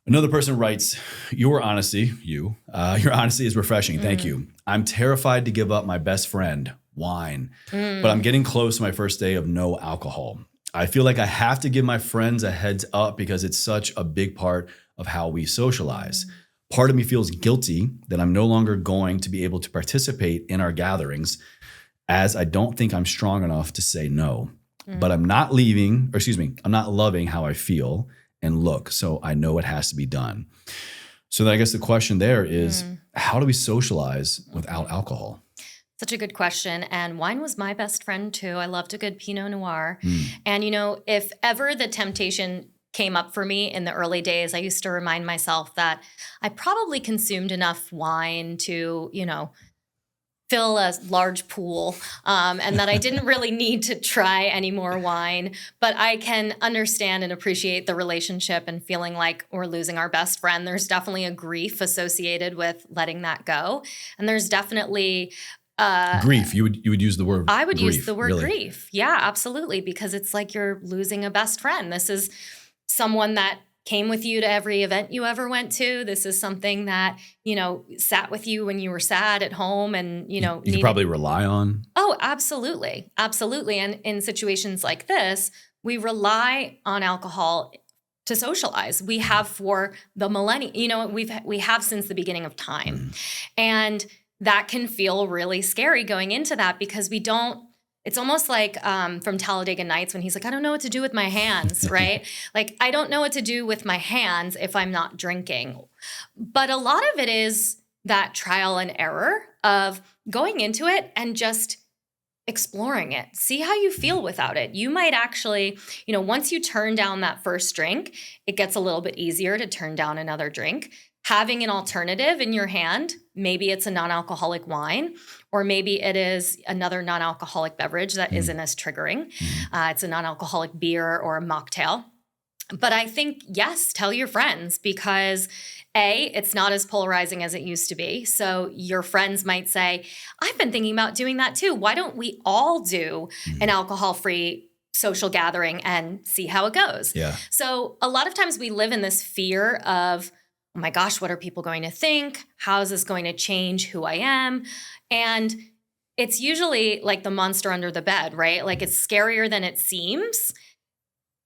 Another person writes, your honesty is refreshing. Thank you. I'm terrified to give up my best friend, wine, but I'm getting close to my first day of no alcohol. I feel like I have to give my friends a heads up because it's such a big part of how we socialize. Part of me feels guilty that I'm no longer going to be able to participate in our gatherings as I don't think I'm strong enough to say no. But I'm not loving how I feel and look, so I know it has to be done. So then I guess the question there is, how do we socialize without alcohol? Such a good question. And wine was my best friend too. I loved a good Pinot Noir. And, if ever the temptation came up for me in the early days, I used to remind myself that I probably consumed enough wine to, fill a large pool, and that I didn't really need to try any more wine. But I can understand and appreciate the relationship and feeling like we're losing our best friend. There's definitely a grief associated with letting that go. And there's definitely grief. You would use the word I would grief, use the word really. grief. Yeah, absolutely. Because it's like you're losing a best friend. This is someone that came with you to every event you ever went to. This is something that, sat with you when you were sad at home and, you could probably rely on. Oh, absolutely. Absolutely. And in situations like this, we rely on alcohol to socialize. We have for the millennia, we have since the beginning of time. And that can feel really scary going into that because we don't. It's almost like from Talladega Nights when he's like, I don't know what to do with my hands, right? Like, I don't know what to do with my hands if I'm not drinking. But a lot of it is that trial and error of going into it and just exploring it. See how you feel without it. You might actually, once you turn down that first drink, it gets a little bit easier to turn down another drink. Having an alternative in your hand, maybe it's a non-alcoholic wine, or maybe it is another non-alcoholic beverage that isn't as triggering. It's a non-alcoholic beer or a mocktail. But I think, yes, tell your friends because it's not as polarizing as it used to be. So your friends might say, I've been thinking about doing that too. Why don't we all do an alcohol-free social gathering and see how it goes? Yeah. So a lot of times we live in this fear of, oh my gosh, what are people going to think? How is this going to change who I am? And it's usually like the monster under the bed, right? Like it's scarier than it seems.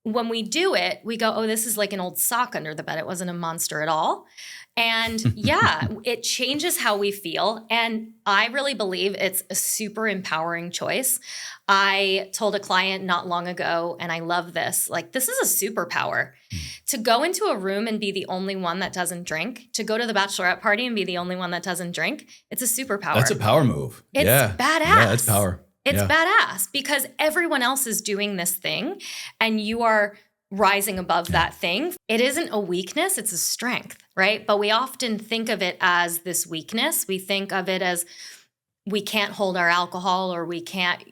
When we do it, we go, oh, this is like an old sock under the bed. It wasn't a monster at all. And yeah, it changes how we feel. And I really believe it's a super empowering choice. I told a client not long ago, and I love this, like this is a superpower. To go into a room and be the only one that doesn't drink, to go to the bachelorette party and be the only one that doesn't drink, it's a superpower. That's a power move. It's badass. Yeah, it's power. It's badass because everyone else is doing this thing and you are rising above that thing. It isn't a weakness, it's a strength, right? But we often think of it as this weakness. We think of it as we can't hold our alcohol or we can't,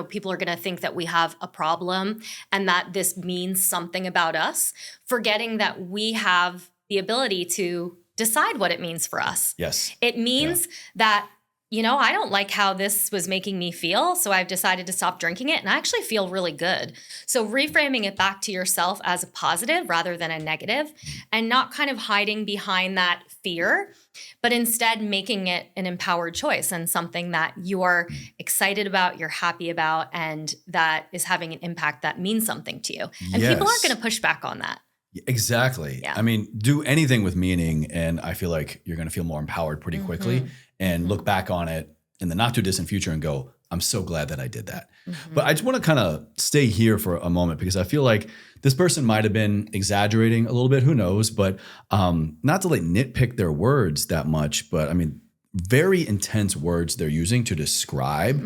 people are going to think that we have a problem and that this means something about us, forgetting that we have the ability to decide what it means for us. Yes. It means that I don't like how this was making me feel, so I've decided to stop drinking it, and I actually feel really good. So reframing it back to yourself as a positive rather than a negative, and not kind of hiding behind that fear, but instead making it an empowered choice and something that you're excited about, you're happy about, and that is having an impact that means something to you. And people aren't going to push back on that. Exactly. Yeah. I mean, do anything with meaning, and I feel like you're going to feel more empowered pretty quickly and look back on it in the not too distant future and go, I'm so glad that I did that. But I just want to kind of stay here for a moment because I feel like this person might have been exaggerating a little bit. Who knows? But not to nitpick their words that much, but I mean, very intense words they're using to describe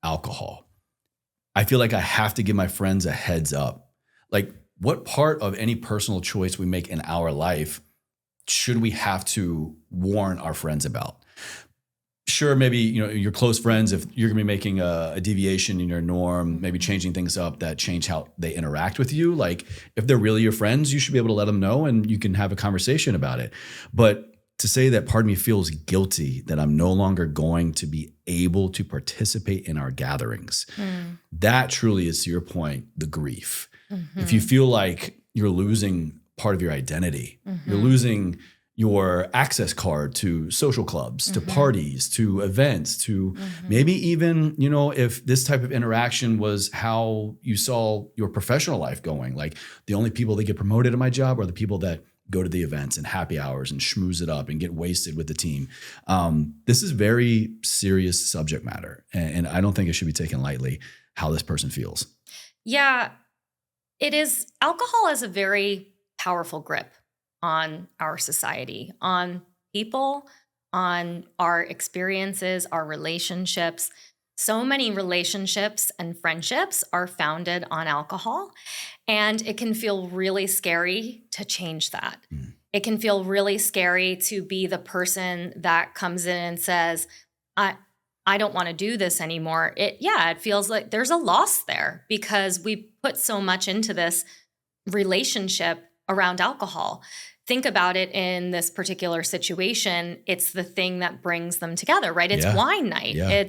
alcohol. I feel like I have to give my friends a heads up. Like, what part of any personal choice we make in our life should we have to warn our friends about? Sure, maybe your close friends, if you're gonna be making a deviation in your norm, maybe changing things up that change how they interact with you. Like if they're really your friends, you should be able to let them know and you can have a conversation about it. But to say that part of me feels guilty that I'm no longer going to be able to participate in our gatherings, that truly is, to your point, the grief. If you feel like you're losing part of your identity. You're losing your access card to social clubs, to parties, to events, to maybe even, if this type of interaction was how you saw your professional life going, like the only people that get promoted in my job are the people that go to the events and happy hours and schmooze it up and get wasted with the team. This is very serious subject matter. And I don't think it should be taken lightly how this person feels. Yeah, it is. Alcohol has a very powerful grip on our society, on people, on our experiences, our relationships. So many relationships and friendships are founded on alcohol, and it can feel really scary to change that. It can feel really scary to be the person that comes in and says, I don't want to do this anymore. It feels like there's a loss there because we put so much into this relationship around alcohol. Think about it in this particular situation. It's the thing that brings them together, right? It's wine night. Yeah.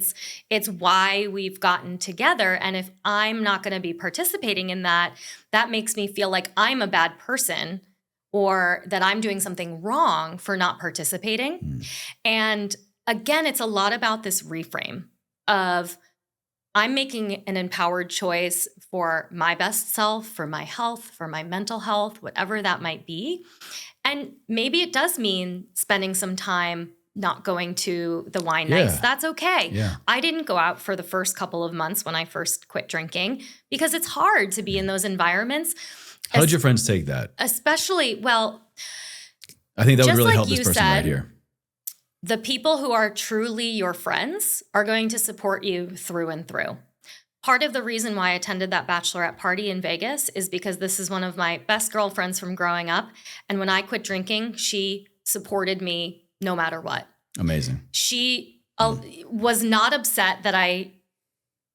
It's why we've gotten together. And if I'm not going to be participating in that, that makes me feel like I'm a bad person or that I'm doing something wrong for not participating. And again, it's a lot about this reframe of I'm making an empowered choice for my best self, for my health, for my mental health, whatever that might be. And maybe it does mean spending some time not going to the wine nights. That's okay. Yeah. I didn't go out for the first couple of months when I first quit drinking because it's hard to be in those environments. How did your friends take that? Especially, well, I think that would just really like help this you person said, right here. the people who are truly your friends are going to support you through and through. Part of the reason why I attended that bachelorette party in Vegas is because this is one of my best girlfriends from growing up. And when I quit drinking, she supported me no matter what. Amazing. She was not upset that I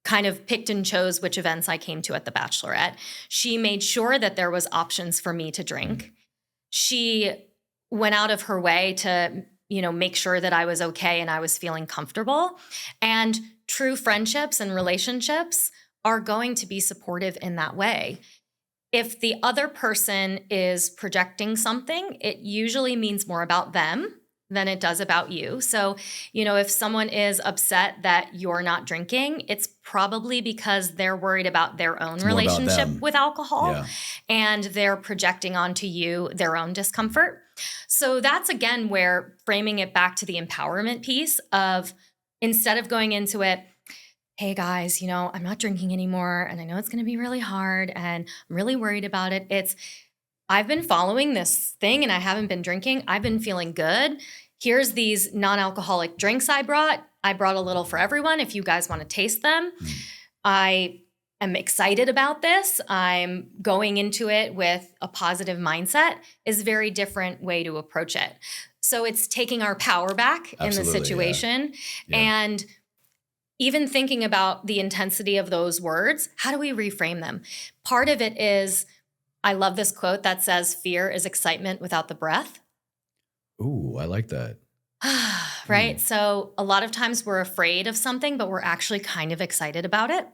kind of picked and chose which events I came to at the bachelorette. She made sure that there was options for me to drink. She went out of her way to make sure that I was okay and I was feeling comfortable. And true friendships and relationships are going to be supportive in that way. If the other person is projecting something, it usually means more about them than it does about you. So, if someone is upset that you're not drinking, it's probably because they're worried about their own relationship with alcohol and they're projecting onto you their own discomfort. So that's, again, where framing it back to the empowerment piece of instead of going into it, hey guys, I'm not drinking anymore and I know it's going to be really hard and I'm really worried about it. It's, I've been following this thing and I haven't been drinking. I've been feeling good. Here's these non-alcoholic drinks I brought. I brought a little for everyone if you guys want to taste them. I am excited about this. I'm going into it with a positive mindset is a very different way to approach it. So it's taking our power back in the situation and even thinking about the intensity of those words. How do we reframe them? Part of it is, I love this quote that says, fear is excitement without the breath. Ooh, I like that. Right? So a lot of times we're afraid of something, but we're actually kind of excited about it.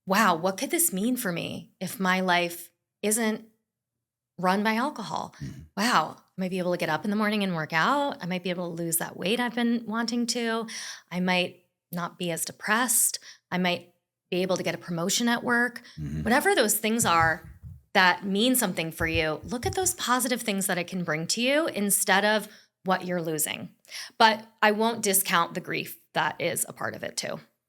Wow, what could this mean for me if my life isn't run by alcohol? Wow, I might be able to get up in the morning and work out. I might be able to lose that weight I've been wanting to. I might not be as depressed. I might be able to get a promotion at work. Whatever those things are that mean something for you, look at those positive things that it can bring to you instead of what you're losing. But I won't discount the grief that is a part of it too.